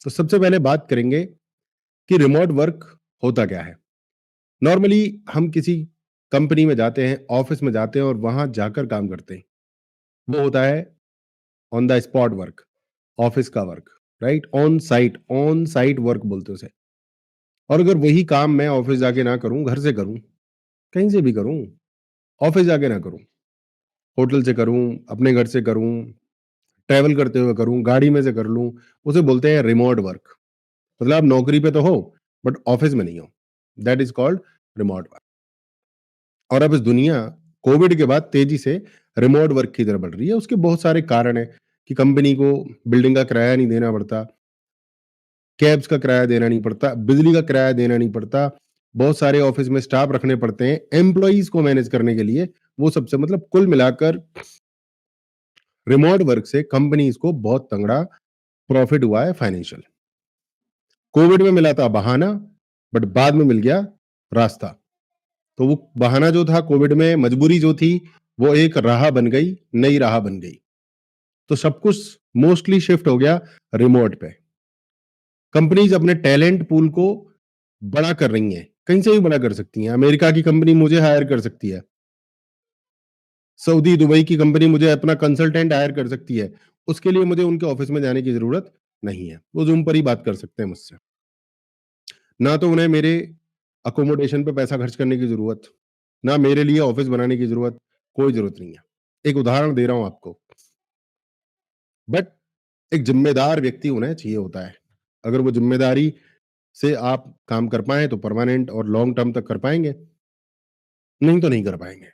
तो सबसे पहले बात करेंगे कि रिमोट वर्क होता क्या है। नॉर्मली हम किसी कंपनी में जाते हैं, ऑफिस में जाते हैं और वहां जाकर काम करते हैं। वो होता है on the spot work, office का work, right? On site work बोलते हैं उसे। और अगर वही काम मैं ऑफिस जाके ना करूं, घर से करूं, कहीं से भी करूं, ऑफिस जाके ना करूं, होटल से करूं, अपने घर से करूं, ट्रैवल करते हुए करूं, गाड़ी में से कर लूं, उसे बोलते हैं रिमोट वर्क। मतलब आप नौकरी पे तो हो बट ऑफिस में नहीं हो। That is called remote work. और अब इस दुनिया कोविड के बाद तेजी से रिमोट वर्क की तरफ बढ़ रही है। उसके बहुत सारे कारण हैं कि कंपनी को बिल्डिंग का किराया नहीं देना पड़ता, कैब्स का किराया देना नहीं पड़ता, बिजली का किराया देना नहीं पड़ता, बहुत सारे ऑफिस में स्टाफ रखने पड़ते हैं एम्प्लॉइज को मैनेज करने के लिए। वो सबसे मतलब कुल मिलाकर रिमोट वर्क से कंपनीज को बहुत तगड़ा प्रॉफिट हुआ है फाइनेंशियल। कोविड में मिला था बहाना, बट बाद में मिल गया रास्ता। तो वो बहाना जो था कोविड में, मजबूरी जो थी, वो एक राह बन गई, नई राह बन गई। तो सब कुछ मोस्टली शिफ्ट हो गया रिमोट पे। कंपनीज अपने टैलेंट पूल को बड़ा कर रही हैं, कहीं से भी बड़ा कर सकती हैं। अमेरिका की कंपनी मुझे हायर कर सकती है, सऊदी दुबई की कंपनी मुझे अपना कंसल्टेंट हायर कर सकती है। उसके लिए मुझे उनके ऑफिस में जाने की जरूरत नहीं है, वो जूम पर ही बात कर सकते हैं मुझसे। ना तो उन्हें मेरे अकोमोडेशन पे पैसा खर्च करने की जरूरत, ना मेरे लिए ऑफिस बनाने की जरूरत, कोई जरूरत नहीं है। एक उदाहरण दे रहा हूं आपको। बट एक जिम्मेदार व्यक्ति उन्हें चाहिए होता है। अगर वो जिम्मेदारी से आप काम कर पाएं तो परमानेंट और लॉन्ग टर्म तक कर पाएंगे, नहीं तो नहीं कर पाएंगे।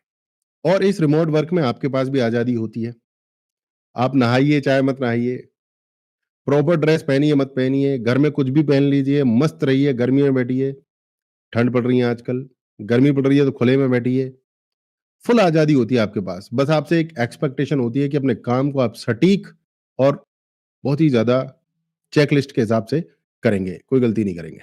और इस रिमोट वर्क में आपके पास भी आजादी होती है। आप नहाइए चाहे मत नहाइए, प्रॉपर ड्रेस पहनिए मत पहनिए, घर में कुछ भी पहन लीजिए, मस्त रहिए, गर्मी में बैठिए, ठंड पड़ रही है आजकल, गर्मी पड़ रही है तो खुले में बैठिए। फुल आजादी होती है आपके पास। बस आपसे एक एक्सपेक्टेशन होती है कि अपने काम को आप सटीक और बहुत ही ज्यादा चेकलिस्ट के हिसाब से करेंगे, कोई गलती नहीं करेंगे।